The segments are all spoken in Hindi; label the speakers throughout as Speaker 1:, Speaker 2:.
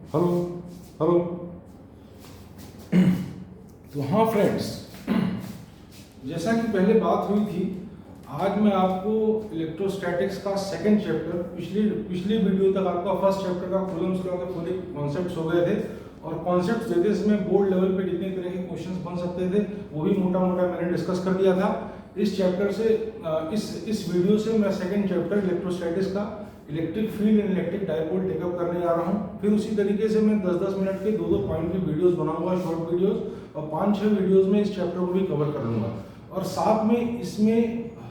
Speaker 1: Hello hello. तो हाँ फ्रेंड्स, जैसा कि पहले बात हुई थी, आज मैं आपको इलेक्ट्रोस्टैटिक्स का सेकंड चैप्टर, पिछली वीडियो तक आपका फर्स्ट चैप्टर का कॉलम्स लॉ के पूरे कॉन्सेप्ट्स हो गए थे और कॉन्सेप्ट्स देते इसमें बोर्ड लेवल पे जितने तरह के क्वेश्चंस बन सकते थे वो भी मोटा मोटा मैंने डिस्कस कर दिया था। इस चैप्टर से इस वीडियो से मैं सेकंड चैप्टर इलेक्ट्रोस्टैटिक्स का electric field and electric dipole take up करने जा रहा हूँ। फिर उसी तरीके से मैं 10-10 मिनट के दो पॉइंट की वीडियोस बनाऊंगा, शॉर्ट वीडियोस, और 5-6 वीडियोस में इस चैप्टर को भी कवर कर लूंगा। और साथ में इसमें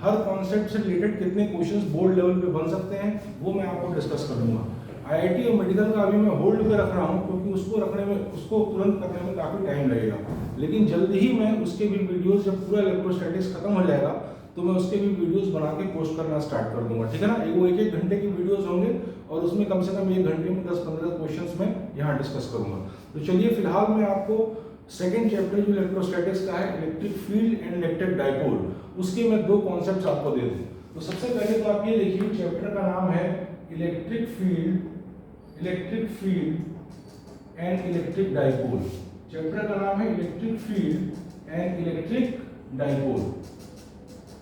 Speaker 1: हर कॉन्सेप्ट से रिलेटेड कितने क्वेश्चंस बोर्ड लेवल पे बन सकते हैं वो मैं आपको डिस्कस कर लूंगा। आईआईटी और मेडिकल का अभी मैं होल्ड पे रख रहा हूँ क्योंकि उसको तुरंत करने में काफ़ी टाइम लगेगा, लेकिन जल्दी ही मैं उसके भी वीडियोस, जब पूरा इलेक्ट्रोस्टैटिक्स खत्म हो जाएगा तो मैं उसके भी वीडियोस बना के पोस्ट करना स्टार्ट कर दूंगा, ठीक है ना। वो एक घंटे की वीडियोस होंगे और उसमें कम से कम 1 घंटे में 10-15 क्वेश्चंस मैं यहाँ डिस्कस करूंगा। तो चलिए फिलहाल मैं आपको सेकंड चैप्टर जो इलेक्ट्रोस्टैटिक्स का है, electric field and electric dipole, उसके मैं 2 कॉन्सेप्ट्स आपको दे दूं। तो सबसे पहले तो आप ये देखिए, चैप्टर का नाम है electric field and electric dipole. Chapter का नाम है electric field and electric dipole,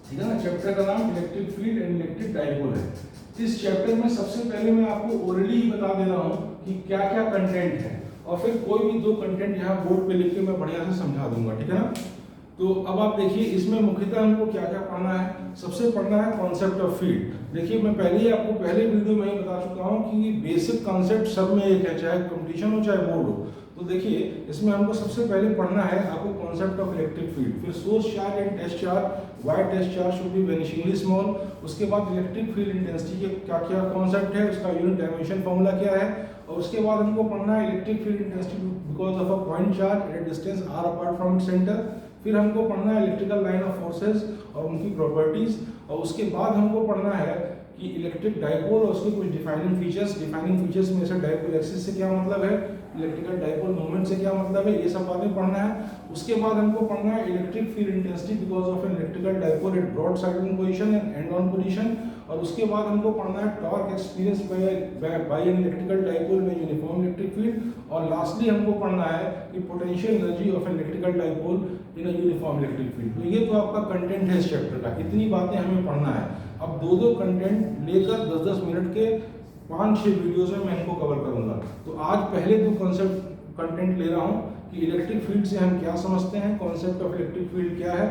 Speaker 1: ठीक है ना। चैप्टर का नाम electric field and electric dipole है। इस चैप्टर में सबसे पहले मैं आपको ओरली ही बता दे रहा हूं कि क्या क्या कंटेंट है और फिर कोई भी 2 कंटेंट यहाँ बोर्ड पे लिख के मैं बढ़िया से समझा दूंगा, ठीक है ना। तो अब आप देखिए, इसमें मुख्यतः हमको क्या क्या पढ़ना है। सबसे पढ़ना है कॉन्सेप्ट ऑफ फील्ड। देखिए, मैं पहले ही आपको पहले वीडियो में ही बता चुका हूँ कि बेसिक कॉन्सेप्ट सब में एक है, चाहे कंपटीशन हो चाहे बोर्ड हो। तो देखिए, इसमें हमको सबसे पहले पढ़ना है आपको कॉन्सेप्ट ऑफ इलेक्ट्रिक फील्ड, फिर source charge and test charge, why test charge should be vanishingly small. उसके बाद इलेक्ट्रिक फील्ड इंटेंसिटी के क्या क्या कॉन्सेप्ट है, उसका यूनिट डायमेंशन फॉर्मूला क्या है, और उसके बाद हमको पढ़ना है electric field intensity because of a point charge at distance r apart from its centre. फिर हमको पढ़ना है इलेक्ट्रिकल लाइन ऑफ फोर्सेस और उनकी प्रॉपर्टीज, और उसके बाद हमको पढ़ना है कि इलेक्ट्रिक डायपोल और उसके कुछ डिफाइनिंग फीचर्स में से डायपोल एक्सिस से क्या मतलब है, इलेक्ट्रिकल डायपोल मोमेंट से क्या मतलब है, ये सब बातें पढ़ना है। उसके बाद हमको पढ़ना है electric field intensity because of an electrical dipole at broad side position and end on position, और उसके बाद हमको पढ़ना है torque experience by an electrical dipole में यूनिफॉर्म इलेक्ट्रिक फील्ड, और लास्टली हमको पढ़ना है कि potential energy of an electrical dipole in a uniform electric field. तो ये तो आपका कंटेंट है इस चैप्टर का, इतनी बातें हमें पढ़ना है। अब 2 कंटेंट लेकर 10-10 मिनट के 5-6 वीडियोस में मैं इनको कवर करूंगा। तो आज पहले 2 कॉन्सेप्ट कंटेंट ले रहा हूं कि इलेक्ट्रिक फील्ड से हम क्या समझते हैं, कॉन्सेप्ट ऑफ इलेक्ट्रिक फील्ड क्या है,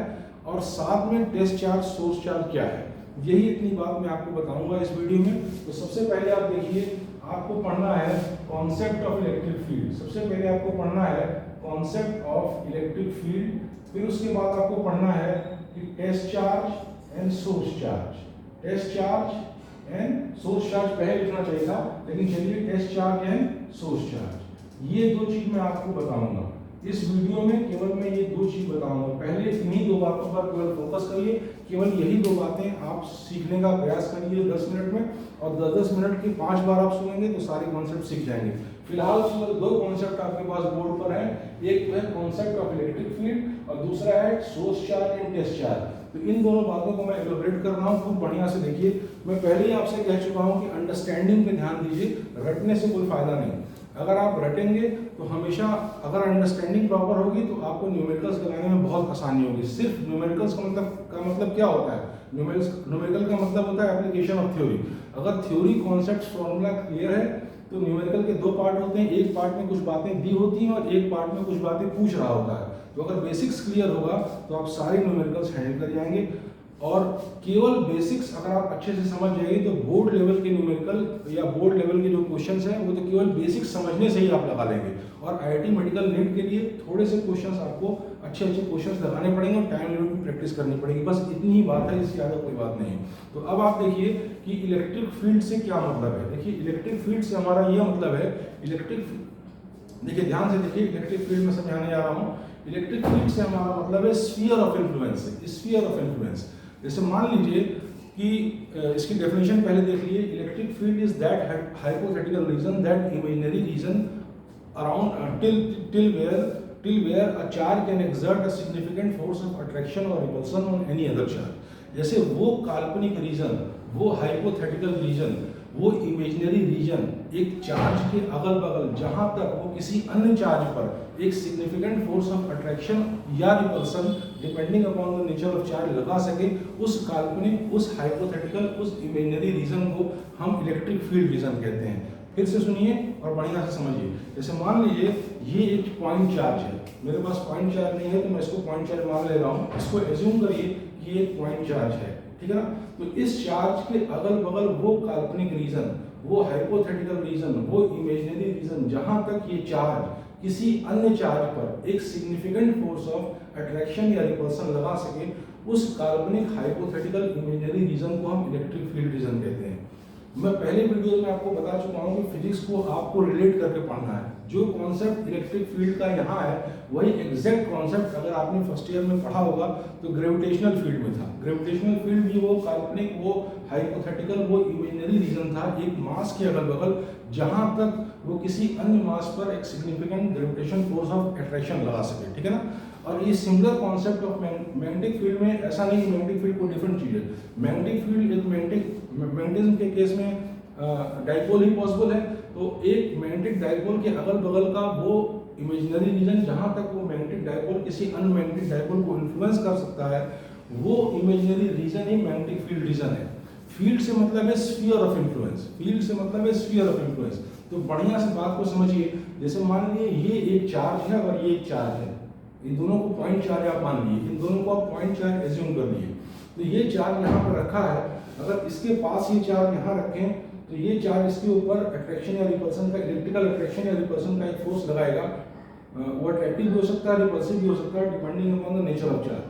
Speaker 1: और साथ में टेस्ट चार्ज, सोर्स चार्ज क्या है। यही इतनी बात मैं आपको बताऊंगा इस वीडियो में। तो सबसे पहले आप देखिए, आपको पढ़ना है कॉन्सेप्ट ऑफ इलेक्ट्रिक फील्ड। सबसे पहले आपको पढ़ना है कॉन्सेप्ट ऑफ इलेक्ट्रिक फील्ड, फिर उसके बाद आपको पढ़ना है कि test charge and source charge. Test charge and source charge पहले लिखना चाहिए था, लेकिन चलिए test charge and source charge, ये 2 चीज मैं आपको बताऊंगा इस वीडियो में। केवल मैं ये 2 चीज बताऊंगा। पहले इन्हीं 2 बातों पर केवल फोकस करिए, केवल यही 2 बातें आप सीखने का प्रयास करिए 10 मिनट में, और 10-10 मिनट की 5 बार आप सुनेंगे तो सारे कॉन्सेप्ट सीख जाएंगे। फिलहाल केवल 2 कॉन्सेप्ट आपके पास बोर्ड पर है, एक तो है कॉन्सेप्ट ऑफ इलेक्ट्रिक फील्ड और दूसरा है source charge and test charge. तो इन दोनों बातों को मैं एलोबरेट कर रहा हूँ, खूब बढ़िया से देखिए। मैं पहले ही आपसे कह चुका हूँ कि अंडरस्टैंडिंग पे ध्यान दीजिए, रटने से कोई फायदा नहीं। अगर आप रटेंगे तो हमेशा, अगर अंडरस्टैंडिंग प्रॉपर होगी तो आपको न्यूमेरिकल्स लगाने में बहुत आसानी होगी। सिर्फ न्यूमेरिकल्स का मतलब क्या होता है, न्यूमेरिकल का मतलब होता है एप्लीकेशन ऑफ थ्योरी। अगर थ्योरी कॉन्सेप्ट फॉर्मूला क्लियर है तो न्यूमेरिकल के 2 पार्ट होते हैं, एक पार्ट में कुछ बातें दी होती हैं और एक पार्ट में कुछ बातें पूछ रहा होता है। तो अगर बेसिक्स क्लियर होगा तो आप सारे न्यूमेरिकल्स हैंडल कर जाएंगे, और केवल बेसिक्स अगर आप अच्छे से समझ जाएंगे तो बोर्ड लेवल के न्यूमेरिकल या बोर्ड लेवल के जो क्वेश्चंस हैं वो तो केवल बेसिक समझने से ही आप लगा लेंगे। और आईआईटी मेडिकल नेट के लिए थोड़े से क्वेश्चंस आपको अच्छे क्वेश्चंस लगाने पड़ेंगे और टाइम लिमिट में प्रैक्टिस करनी पड़ेगी, बस इतनी ही बात है, इससे ज़्यादा कोई बात नहीं। तो अब आप देखिए कि इलेक्ट्रिक फील्ड से क्या मतलब है। देखिए, इलेक्ट्रिक फील्ड से हमारा यह मतलब है, देखिए ध्यान से देखिए, इलेक्ट्रिक फील्ड में समझाने जा रहा हूँ। इलेक्ट्रिक फील्ड से हमारा मतलब है sphere of influence. Sphere of influence, जैसे मान लीजिए कि इसकी डेफिनेशन पहले देख लीजिए। Electric field is that hypothetical region, that imaginary region around till where a charge can exert a significant force of attraction or repulsion on any other charge। जैसे वो काल्पनिक रीजन, वो हाइपोथेटिकल रीजन, वो इमेजिनरी रीजन एक चार्ज के अगल बगल जहां तक वो किसी अन्य चार्ज पर एक सिग्निफिकेंट फोर्स ऑफ अट्रैक्शन या repulsion depending upon the nature of charge लगा सके, उस काल्पनिक, उस हाइपोथेटिकल, उस इमेजिनरी रीजन को हम इलेक्ट्रिक फील्ड रीजन कहते हैं। फिर से सुनिए और बढ़िया से समझिए। जैसे मान लीजिए ये एक पॉइंट चार्ज है, मेरे पास पॉइंट चार्ज नहीं है तो मैं इसको पॉइंट चार्ज मान ले रहा हूँ। इसको एज्यूम करिए कि ये एक पॉइंट चार्ज है, ठीक है ना। तो इस चार्ज के अगल बगल वो काल्पनिक रीजन, वो हाइपोथेटिकल रीजन, वो इमेजिनरी रीजन जहां तक ये चार्ज किसी अन्य चार्ज पर एक सिग्निफिकेंट फोर्स ऑफ अट्रैक्शन या रिपल्सन लगा सके, उस काल्पनिक हाइपोथेटिकल इमेजिनरी रीजन को हम इलेक्ट्रिक फील्ड रीजन कहते हैं। मैं पहले वीडियो में आपको बता चुका हूँ कि फिजिक्स को आपको रिलेट करके पढ़ना है। जो कॉन्सेप्ट इलेक्ट्रिक फील्ड का यहाँ है वही एग्जैक्ट कॉन्सेप्ट अगर आपने फर्स्ट ईयर में पढ़ा होगा तो ग्रेविटेशनल फील्ड में था। ग्रेविटेशनल फील्ड भी वो काल्पनिक, वो हाइपोथेटिकल, वो इमेजिनरी रीजन था एक मास के अगल बगल जहां तक वो किसी अन्य मास पर एक significant gravitation force of attraction लगा सके, ठीक है ना। और ये similar concept of magnetic field में ऐसा नहीं, मैग्नेटिक फील्ड को डिफरेंट चीज है। मैग्नेटिक फील्ड एक मैग्नेटिज्म के केस में डाइपोल ही पॉसिबल है, तो एक मैग्नेटिक डाइपोल के अगल बगल का वो इमेजिनरी रीजन जहां तक वो मैग्नेटिक डाइपोल किसी अन्य मैग्नेटिक डाइपोल को इन्फ्लुएंस कर सकता है, वो इमेजिनरी रीजन ही मैग्नेटिक फील्ड रीजन है। फील्ड से मतलब है स्फीयर ऑफ इन्फ्लुएंस, फील्ड से मतलब है स्फीयर ऑफ इन्फ्लुएंस। तो बढ़िया से बात को समझिए। जैसे मान लीजिए ये एक चार्ज है और ये एक चार्ज है, इन दोनों को पॉइंट चार्ज आप मान लिए, इन दोनों को आप पॉइंट चार्ज एज्यूम कर लिए। तो ये चार्ज यहाँ पर रखा है, अगर इसके पास ये चार्ज यहाँ रखें तो ये चार्ज इसके ऊपर अट्रैक्शन या रिपल्सन का, इलेक्ट्रिकल अट्रैक्शन या रिपल्सन का एक फोर्स लगाएगा। वो अट्रैक्टिव भी हो सकता है, रिपल्सिव भी हो सकता है, depending upon the nature of charge.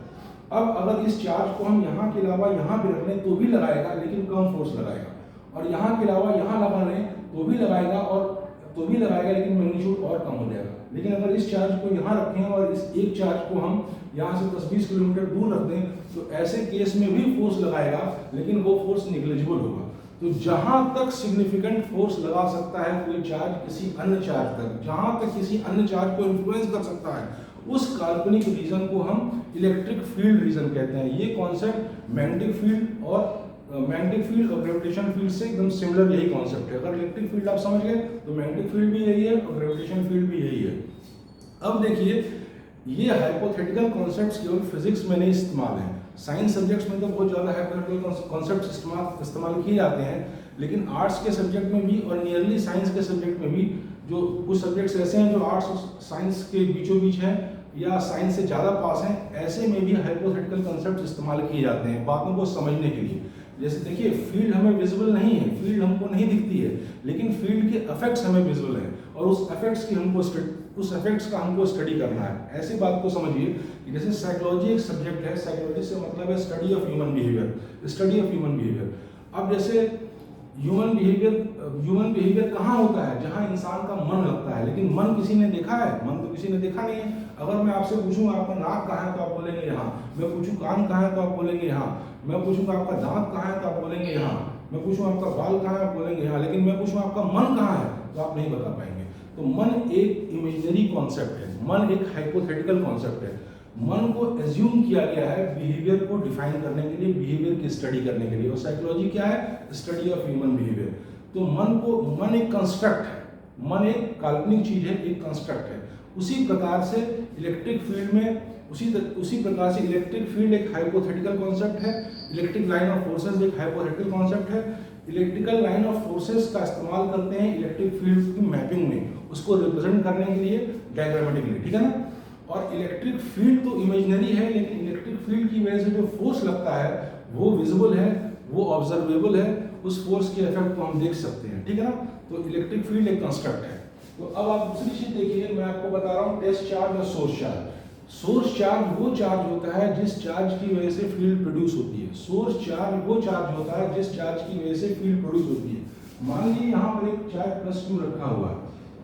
Speaker 1: अब अगर इस चार्ज को हम यहाँ के अलावा यहाँ भी रख लें तो भी लगाएगा, लेकिन कम फोर्स लगाएगा, और यहाँ के अलावा यहाँ लगा लें तो भी लगाएगा, और तो भी लगाएगा लेकिन मैग्नीट्यूड और कम हो जाएगा। लेकिन अगर इस चार्ज को यहाँ रखें और इस एक चार्ज को हम यहाँ से 10-20 किलोमीटर दूर रख दें तो ऐसे केस में भी फोर्स लगाएगा, लेकिन वो फोर्स निग्लिजिबल होगा। तो जहां तक सिग्निफिकेंट फोर्स लगा सकता है कोई चार्ज किसी अन्य चार्ज तक, जहां तक किसी अन्य चार्ज को इन्फ्लुएंस कर सकता है, उस काल्पनिक रीजन को हम इलेक्ट्रिक फील्ड रीजन कहते हैं। ये कॉन्सेप्ट मैग्नेटिक फील्ड और ग्रेविटेशन फील्ड से एकदम सिमिलर यही कॉन्सेप्ट है। अगर इलेक्ट्रिक फील्ड आप समझ गए तो मैग्नेटिक फील्ड भी यही है और ग्रेविटेशन फील्ड भी यही है। अब देखिए, ये हाइपोथेटिकल कॉन्सेप्ट्स केवल फिजिक्स में नहीं इस्तेमाल है, साइंस सब्जेक्ट्स में तो बहुत ज़्यादा हाइपोथेटिकल कॉन्सेप्ट्स इस्तेमाल किए जाते हैं, लेकिन आर्ट्स के सब्जेक्ट में भी और नियरली साइंस के सब्जेक्ट में भी, जो कुछ सब्जेक्ट्स ऐसे हैं जो आर्ट्स और साइंस के बीचों बीच हैं या साइंस से ज़्यादा पास हैं, ऐसे में भी हाइपोथेटिकल कॉन्सेप्ट्स इस्तेमाल किए जाते हैं बातों को समझने के लिए। जैसे देखिए, फील्ड हमें विजिबल नहीं है, फील्ड हमको नहीं दिखती है, लेकिन फील्ड के इफेक्ट्स हमें विजिबल हैं और उस इफेक्ट्स का हमको स्टडी करना है। ऐसी बात को समझिए कि जैसे साइकोलॉजी एक सब्जेक्ट है, साइकोलॉजी से मतलब है स्टडी ऑफ ह्यूमन बिहेवियर। अब जैसे ह्यूमन बिहेवियर कहाँ होता है? जहाँ इंसान का मन लगता है, लेकिन मन किसी ने देखा है? मन तो किसी ने देखा नहीं है। अगर मैं आपसे पूछूं आपका नाक कहाँ है तो आप बोलेंगे यहाँ, मैं पूछूं कान कहाँ है तो आप बोलेंगे यहाँ, मैं पूछूंगा आपका दांत कहाँ है तो आप बोलेंगे यहाँ, मैं पूछूं आपका बाल कहाँ है आप बोलेंगे यहाँ, लेकिन मैं पूछूं आपका मन कहाँ है तो आप नहीं बता पाएंगे। तो मन एक इमेजिनरी कॉन्सेप्ट है, मन एक हाइपोथेटिकल कॉन्सेप्ट है। मन को एज्यूम किया गया है बिहेवियर को डिफाइन करने के लिए, बिहेवियर की स्टडी करने के लिए, और साइकोलॉजी क्या है? Study of human behaviour. तो मन एक कंस्ट्रक्ट है, मन एक काल्पनिक चीज है, एक कंस्ट्रक्ट है। उसी प्रकार से इलेक्ट्रिक फील्ड में उसी प्रकार से इलेक्ट्रिक फील्ड एक हाइपोथेटिकल कॉन्सेप्ट है, इलेक्ट्रिक लाइन ऑफ फोर्सेस एक हाइपोथेटिकल कॉन्सेप्ट है। इलेक्ट्रिकल लाइन ऑफ फोर्सेस का इस्तेमाल करते हैं इलेक्ट्रिक फील्ड की मैपिंग में, उसको रिप्रेजेंट करने के लिए डायग्रामेटिकली, ठीक है ना। और इलेक्ट्रिक फील्ड तो इमेजिनरी है, लेकिन इलेक्ट्रिक फील्ड की वजह से जो फोर्स लगता है वो विजिबल है, वो ऑब्जर्वेबल है, उस फोर्स के इफेक्ट को हम देख सकते हैं, ठीक है ना। तो इलेक्ट्रिक फील्ड एक कंस्ट्रक्ट है। तो अब आप दूसरी चीज देखिए, मैं आपको बता रहा हूँ टेस्ट चार्ज और सोर्स चार्ज। सोर्स चार्ज वो चार्ज होता है जिस चार्ज की वजह से फील्ड प्रोड्यूस होती है। सोर्स चार्ज वो चार्ज होता है जिस चार्ज की वजह से फील्ड प्रोड्यूस होती है। मान लीजिए यहाँ पर एक चार्ज +2 रखा हुआ है,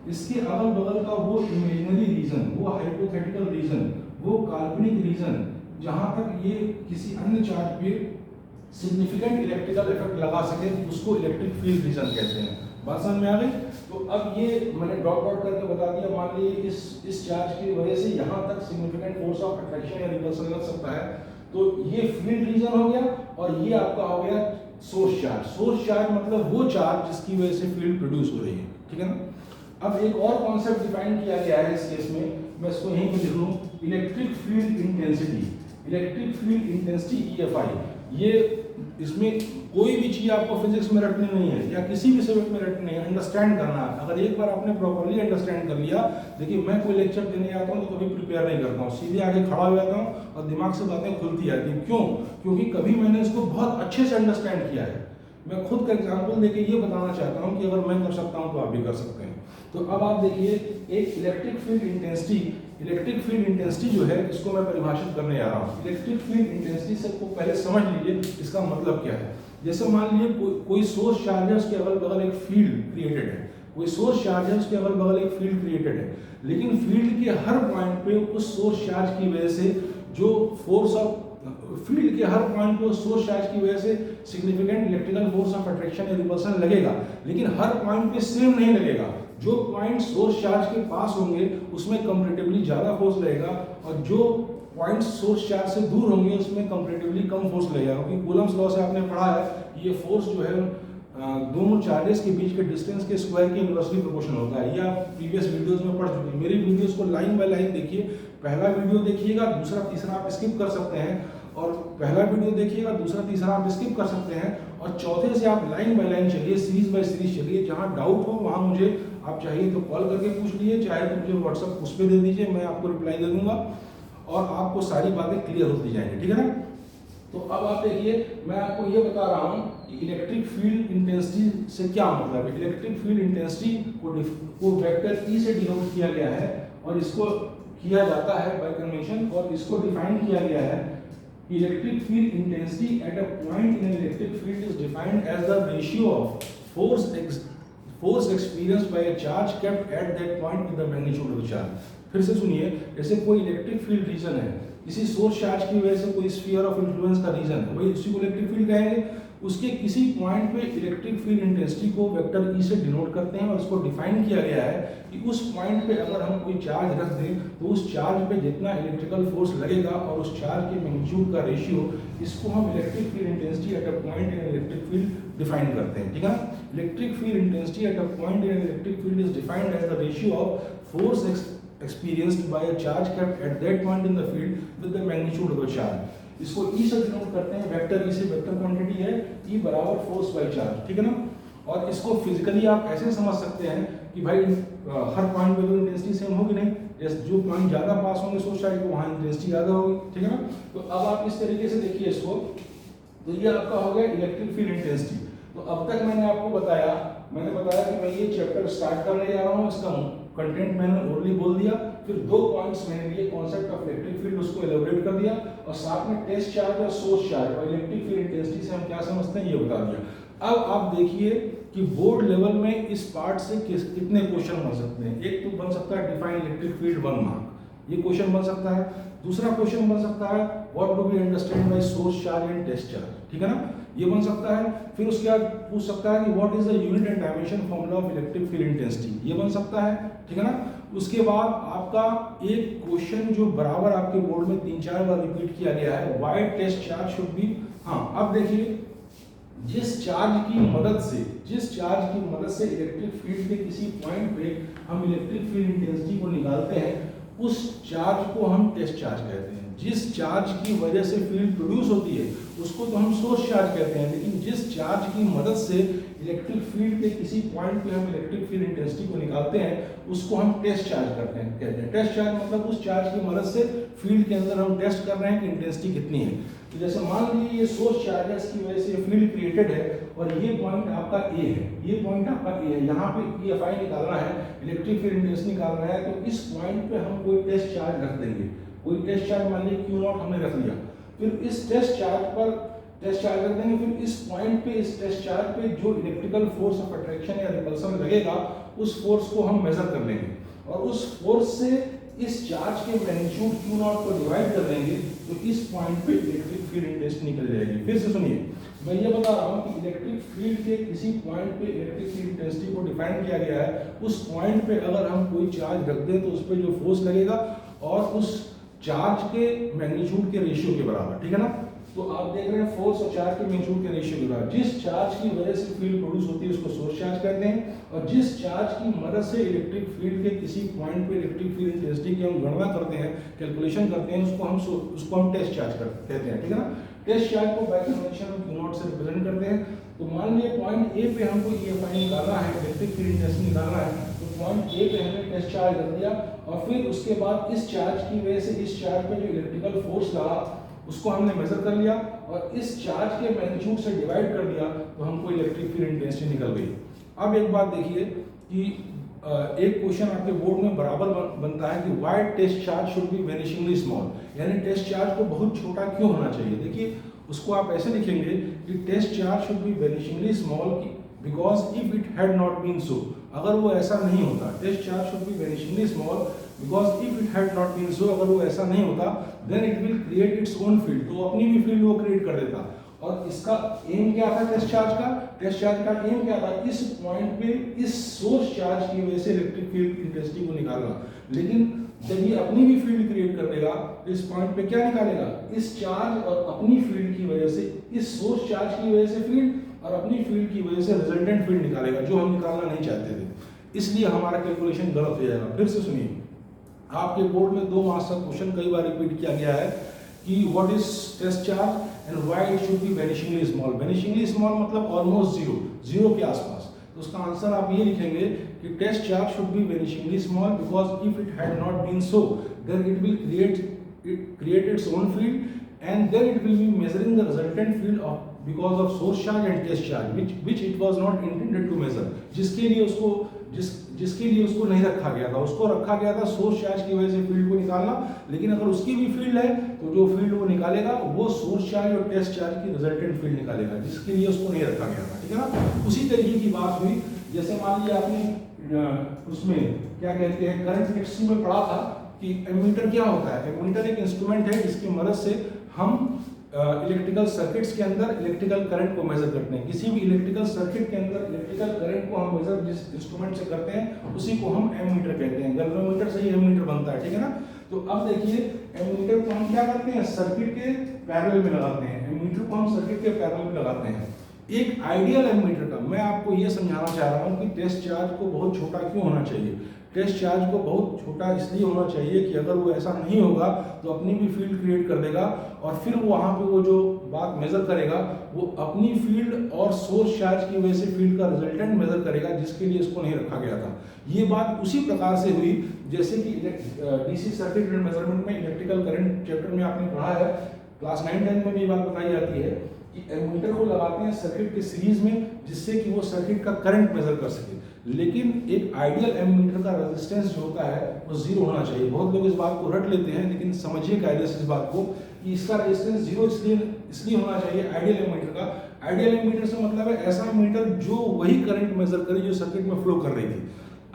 Speaker 1: इसके अगल बगल का वो इमेजिनरी रीजन, वो हाइपोथेटिकल रीजन, वो काल्पनिक रीजन जहाँ तक ये किसी अन्य चार्ज पे सिग्निफिकेंट इलेक्ट्रिकल इफेक्ट लगा सके, उसको इलेक्ट्रिक फील्ड रीजन कहते हैं। बात समझ में आ गई? तो अब ये मैंने डॉट डॉट करके बता दिया। मान लीजिए इस चार्ज की वजह से यहाँ तक सिग्निफिकेंट फोर्स ऑफ अट्रैक्शन या रिपल्सन लग सकता है, तो ये फील्ड रीजन हो गया, और ये आपका हो गया सोर्स चार्ज। सोर्स चार्ज मतलब वो चार्ज जिसकी वजह से फील्ड प्रोड्यूस हो रही है। ठीक है ना। अब एक और कॉन्सेप्ट डिफाइन किया गया है इस केस में, मैं इसको यहीं पे लिख लूँ, electric field intensity. Electric field intensity EFI, ये इसमें कोई भी चीज़ आपको फिजिक्स में रटनी नहीं है या किसी भी सब्जेक्ट में रटनी नहीं है, अंडरस्टैंड करना है। अगर एक बार आपने प्रॉपर्ली अंडरस्टैंड कर लिया, देखिए मैं कोई लेक्चर देने आता हूँ तो कभी प्रिपेयर नहीं करता हूँ, सीधे आगे खड़ा हो जाता हूँ और दिमाग से बातें खुलती जाती हैं। क्यों? क्योंकि कभी मैंने इसको बहुत अच्छे से अंडरस्टैंड किया है। मैं खुद का एग्जाम्पल देके ये बताना चाहता हूँ कि अगर मैं कर सकता हूँ तो आप भी कर सकते हैं। तो अब आप देखिए, एक इलेक्ट्रिक फील्ड इंटेंसिटी जो है, इसको मैं परिभाषित करने जा रहा हूँ। इलेक्ट्रिक फील्ड इंटेंसिटी से को पहले समझ लीजिए इसका मतलब क्या है। जैसे मान लीजिए कोई सोर्स चार्ज है, उसके अगल बगल एक फील्ड क्रिएटेड है, कोई सोर्स चार्ज है, उसके अगल बगल एक फील्ड क्रिएटेड है, लेकिन फील्ड के हर पॉइंट पे उस सोर्स चार्ज की वजह से जो फोर्स ऑफ फील्ड के हर पॉइंट पे सोर्स चार्ज की वजह से significant electrical force of attraction या रिपल्सन लगेगा, लेकिन हर पॉइंट पे सेम नहीं लगेगा। जो पॉइंट सोर्स चार्ज के पास होंगे उसमें कंपैरेटिवली ज्यादा फोर्स लगेगा, और जो पॉइंट सोर्स चार्ज से दूर होंगे उसमें कंपैरेटिवली कम फोर्स लगेगा। क्योंकि कूलम्स लॉ से आपने पढ़ा है कि ये फोर्स जो है दोनों चार्जेस के बीच के डिस्टेंस के स्क्वायर के इनवर्सली प्रोपोर्शनल होता है। ये आप प्रीवियस वीडियोस में पढ़ चुके हैं। मेरी वीडियोस को लाइन बाय लाइन देखिए, पहला वीडियो देखिएगा, दूसरा तीसरा आप स्किप कर सकते हैं, और पहला वीडियो देखिएगा, दूसरा तीसरा आप स्किप कर सकते हैं, और चौथे से आप लाइन बाय लाइन चलिए, सीरीज बाय सीरीज चलिए। जहाँ डाउट हो वहाँ मुझे आप चाहिए तो कॉल करके पूछ लीजिए, चाहे तो मुझे व्हाट्सएप उस पर दे दीजिए, मैं आपको रिप्लाई दे दूंगा और आपको सारी बातें क्लियर होती जाएंगी, ठीक है ना। तो अब आप देखिए, मैं आपको ये बता रहा हूँ कि इलेक्ट्रिक फील्ड इंटेंसिटी से क्या मतलब है। इलेक्ट्रिक फील्ड इंटेंसिटी को वेक्टर E से डिनोट किया गया है, और इसको किया जाता है बाय कन्वेंशन, और इसको डिफाइन किया गया है। Electric field intensity at a point in an electric field is defined as the ratio of force experienced by a charge kept at that point with the magnitude of the charge. फिर से सुनिए, जैसे कोई इलेक्ट्रिक फील्ड रीजन है, किसी सोर्स चार्ज की वजह से कोई स्फीयर ऑफ इन्फ्लुएंस का रीजन है, वही उसी को इलेक्ट्रिक फील्ड कहेंगे। उसके किसी पॉइंट पे इलेक्ट्रिक फील्ड इंटेंसिटी को वेक्टर E से डिनोट करते हैं, और इसको डिफाइन किया गया है कि उस पॉइंट पे अगर हम कोई चार्ज रख दें तो उस चार्ज पे जितना इलेक्ट्रिकल फोर्स लगेगा और उस चार्ज के मैग्नीट्यूड का रेशियो, इसको हम electric field intensity at a point in electric field define करते हैं, ठीक है। Electric field intensity at a point in electric field is defined as the ratio of force experienced by a charge kept at that point in the field with the magnitude of the charge। इसको E से डिनोट करते हैं, वेक्टर E से, वेक्टर क्वांटिटी है E बराबर फोर्स बाय चार्ज, ठीक है ना। और इसको फिजिकली आप ऐसे समझ सकते हैं कि भाई हर पॉइंट पे तो इंटेंसिटी सेम होगी नहीं, जैसे जो पॉइंट ज्यादा पास होंगे सोर्स चार्ज को वहाँ इंटेंसिटी ज्यादा होगी, ठीक है ना। तो अब आप इस तरीके से देखिए इसको, तो ये आपका हो गया इलेक्ट्रिक फील्ड इंटेंसिटी। तो अब तक मैंने आपको बताया कि मैं ये चैप्टर स्टार्ट करने जा रहा हूँ, इसका कंटेंट मैंने ओरली बोल दिया, फिर 2 पॉइंट्स मैंने लिए, कॉन्सेप्ट ऑफ इलेक्ट्रिक फील्ड उसको एलोबरेट कर दिया, और साथ में टेस्ट चार्ज और सोर्स चार्ज और इलेक्ट्रिक फील्ड इंटेंसिटी से हम क्या समझते हैं ये बता दिया। अब आप देखिए कि बोर्ड लेवल में इस पार्ट से कितने क्वेश्चन बन सकते हैं। एक तो बन सकता है डिफाइन इलेक्ट्रिक फील्ड 1 मार्क, ये क्वेश्चन बन सकता है। दूसरा क्वेश्चन बन सकता है what do we understand by source charge and test charge, ठीक है ना, ये बन सकता है। फिर उसके बाद पूछ सकता है कि what is the unit and dimension formula of electric field intensity, ये बन सकता है, ठीक है ना। उसके बाद आपका एक क्वेश्चन जो बराबर आपके बोर्ड में 3-4 बार रिपीट किया गया है, why test charge should be. हाँ, अब देखिए, जिस चार्ज की मदद से इलेक्ट्रिक फील्ड के किसी पॉइंट पे हम इलेक्ट्रिक फील्ड इंटेंसिटी को निकालते हैं, उस चार्ज को हम टेस्ट चार्ज कहते हैं। जिस चार्ज की वजह से फील्ड प्रोड्यूस होती है उसको तो हम सोर्स चार्ज कहते हैं, लेकिन जिस चार्ज की मदद से इलेक्ट्रिक फील्ड के किसी पॉइंट पे हम इलेक्ट्रिक फील्ड इंटेंसिटी को निकालते हैं उसको हम टेस्ट चार्ज कहते हैं। टेस्ट चार्ज मतलब उस चार्ज की मदद से फील्ड के अंदर हम टेस्ट कर रहे हैं कि इंटेंसिटी कितनी है। तो जैसे मान लीजिए ये सोर्स चार्ज है, इसकी वजह से फील्ड क्रिएटेड है, और ये पॉइंट आपका ए है, ये पॉइंट आपका ए है, यहाँ पे EFI निकालना है, इलेक्ट्रिक फील्ड इंटेंसिटी निकालना है, तो इस पॉइंट पे हम कोई टेस्ट चार्ज रख देंगे। कोई टेस्ट चार्ज मान लीजिए Q0 हमने रख लिया, फिर इस टेस्ट चार्ज रख देंगे, फिर इस पॉइंट पे, इस टेस्ट चार्ज पे जो इलेक्ट्रिकल फोर्स ऑफ अट्रैक्शन या रिपल्सन लगेगा उस फोर्स को हम मेजर कर लेंगे, और उस फोर्स से इस चार्ज के मैग्नीट्यूड Q0 को डिवाइड कर देंगे, तो इस पॉइंट पे इलेक्ट्रिक फील्ड इंटेंसिटी निकल जाएगी। फिर से सुनिए, मैं ये बता रहा हूँ कि इलेक्ट्रिक फील्ड के किसी पॉइंट पे इलेक्ट्रिक फील्ड इंटेंसिटी को डिफाइन किया गया है, उस पॉइंट पे अगर हम कोई चार्ज रख दें तो उस पर जो फोर्स लगेगा और उस चार्ज के मैग्नीट्यूड के रेशियो के बराबर, ठीक है ना। तो आप देख रहे हैं फोर्स और चार्ज के मैग्नीट्यूड के रेशियो के बाद जिस चार्ज की वजह से फील्ड प्रोड्यूस होती है उसको सोर्स चार्ज कहते हैं, और जिस चार्ज की मदद से इलेक्ट्रिक फील्ड के किसी पॉइंट पे इलेक्ट्रिक फील्ड इंटेंसिटी की हम गणना करते हैं, कैलकुलेशन करते हैं, उसको हम टेस्ट चार्ज कहते हैं, ठीक है ना। टेस्ट चार्ज को बाय कन्वेंशन हम Q0 से रिप्रेजेंट करते हैं। तो मान लीजिए पॉइंट ए पे हमको EFI निकालना है, इलेक्ट्रिक फील्ड इंटेंसिटी निकालना है, तो पॉइंट ए पे हमने टेस्ट चार्ज कर दिया, और फिर उसके बाद इस चार्ज की वजह से इस चार्ज पे जो इलेक्ट्रिकल फोर्स लगा उसको हमने मेजर कर लिया, और इस चार्ज के मैग्नीट्यूड से डिवाइड कर दिया, तो हमको इलेक्ट्रिक फील्ड इंटेंसिटी निकल गई। अब एक बात देखिए कि एक क्वेश्चन आपके बोर्ड में बराबर बनता है कि why test charge should be vanishingly small, यानी टेस्ट चार्ज को बहुत छोटा क्यों होना चाहिए। देखिए उसको आप ऐसे लिखेंगे कि test charge should be vanishingly small because if it had not been so, अगर वो ऐसा नहीं होता, test charge should be vanishingly small because if it had not been so, अगर वो ऐसा नहीं होता then it will create its own field, तो अपनी भी फील्ड वो क्रिएट कर देता। और इसका एम क्या था टेस्ट चार्ज का? टेस्ट चार्ज का एम क्या था? इस पॉइंट पे इस सोर्स चार्ज की वजह से इलेक्ट्रिक फील्ड इंटेंसिटी को निकालना। लेकिन जब ये अपनी भी फील्ड क्रिएट कर देगा तो इस पॉइंट पे क्या निकालेगा? इस चार्ज और अपनी फील्ड की वजह से, इस सोर्स चार्ज की वजह से फील्ड और अपनी फील्ड की वजह से रिजल्टेंट फील्ड निकालेगा, जो हम निकालना नहीं चाहते थे। इसलिए हमारा कैलकुलेशन गलत हो जाएगा। फिर से सुनिए, आपके बोर्ड में 2 मार्क्स का क्वेश्चन कई बार रिपीट किया गया है कि what is test charge and why it should be vanishingly small. Vanishingly small मतलब ऑलमोस्ट जीरो के आसपास। तो उसका आंसर आप ये लिखेंगे कि test charge should be vanishingly small because if it had not been so then it will create its own field and then it will be measuring the resultant field of because of source charge and test charge which it was not intended to measure, जिसके लिए उसको नहीं रखा गया था। उसको रखा गया था सोर्स चार्ज की वजह से फील्ड को निकालना, लेकिन अगर उसकी भी फील्ड है तो जो फील्ड वो निकालेगा वो सोर्स चार्ज और टेस्ट चार्ज की रिजल्टेंट फील्ड निकालेगा, जिसके लिए उसको नहीं रखा गया था, ठीक है ना। उसी तरीके की बात हुई, जैसे मान लीजिए आपने उसमें क्या कहते हैं करंट हिस्ट्री में पढ़ा था कि एमीटर क्या होता है। एमीटर एक इंस्ट्रूमेंट है जिसकी मदद से हम इलेक्ट्रिकल सर्किट्स के अंदर इलेक्ट्रिकल करंट को मेजर करते हैं। किसी भी इलेक्ट्रिकल सर्किट के अंदर इलेक्ट्रिकल करंट को हम मेजर जिस इंस्ट्रूमेंट से करते हैं उसी को हम एमीटर कहते हैं। गैल्वेनोमीटर से ही एमीटर बनता है, ठीक है ना। तो अब देखिए एमीटर को हम क्या करते हैं, सर्किट के पैरेलल में लगाते हैं। एमीटर को हम सर्किट के पैरेलल में लगाते हैं। एक आइडियल एमीटर का मैं आपको ये समझाना चाह रहा हूँ कि टेस्ट चार्ज को बहुत छोटा क्यों होना चाहिए। टेस्ट चार्ज को बहुत छोटा इसलिए होना चाहिए कि अगर वो ऐसा नहीं होगा तो अपनी भी फील्ड क्रिएट कर देगा, और फिर वो वहाँ पे वो जो बात मेजर करेगा वो अपनी फील्ड और सोर्स चार्ज की वजह से फील्ड का रिजल्टेंट मेजर करेगा, जिसके लिए इसको नहीं रखा गया था। ये बात उसी प्रकार से हुई जैसे कि डीसी सर्किट एंड मेजरमेंट में इलेक्ट्रिकल करंट चैप्टर में आपने पढ़ा है, क्लास 9-10 में भी ये बात बताई जाती है कि एमीटर को लगाते हैं सर्किट के सीरीज में जिससे कि वो सर्किट का करंट मेजर कर सके। लेकिन एक आइडियल एमीटर का रेजिस्टेंस जो होता है वो 0 होना चाहिए। बहुत लोग इस बात को रट लेते हैं, लेकिन समझिए कायदे से इस बात को कि इसका रेजिस्टेंस 0 इसलिए होना चाहिए आइडियल एमीटर का। आइडियल एमीटर से मतलब है ऐसा एमीटर जो वही करंट मेजर करे जो सर्किट में फ्लो कर रही थी।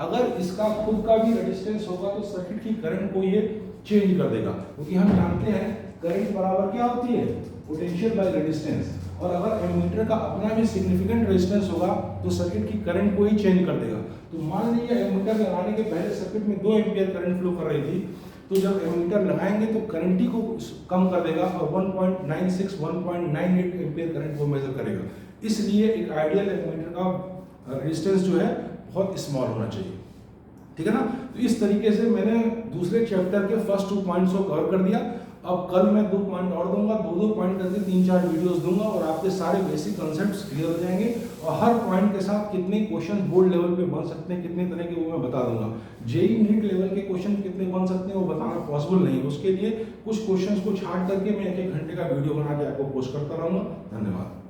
Speaker 1: अगर इसका खुद का भी रेजिस्टेंस होगा तो सर्किट की करंट को ये चेंज कर देगा, क्योंकि हम जानते हैं करंट बराबर क्या होती है, पोटेंशियल बाय रेजिस्टेंस। और अगर एमीटर का अपना भी सिग्निफिकेंट रेजिस्टेंस होगा तो सर्किट की करंट को ही चेंज कर देगा। तो मान लीजिए एमीटर लगाने के पहले सर्किट में 2 एम्पीयर करंट फ्लो कर रही थी, तो जब एमीटर लगाएंगे तो करंट ही को कम कर देगा और 1.96 1.98 एम्पीयर करंट को मेजर करेगा। इसलिए एक आइडियल एमीटर का रेजिस्टेंस जो है बहुत स्मॉल होना चाहिए, ठीक है ना। तो इस तरीके से मैंने दूसरे चैप्टर के फर्स्ट 2 पॉइंट्स को कवर कर दिया। अब कल मैं 2 पॉइंट और दूंगा, 2 पॉइंट करके 3-4 वीडियोस दूंगा और आपके सारे बेसिक कॉन्सेप्ट्स क्लियर हो जाएंगे। और हर पॉइंट के साथ कितने क्वेश्चन बोर्ड लेवल पे बन सकते हैं, कितने तरह के, वो मैं बता दूंगा। जेईई नीट लेवल के क्वेश्चन कितने बन सकते हैं वो बताना पॉसिबल नहीं है। उसके लिए कुछ क्वेश्चंस को छांट करके मैं 1-1 घंटे का वीडियो बना के आपको पोस्ट करता रहूंगा। धन्यवाद।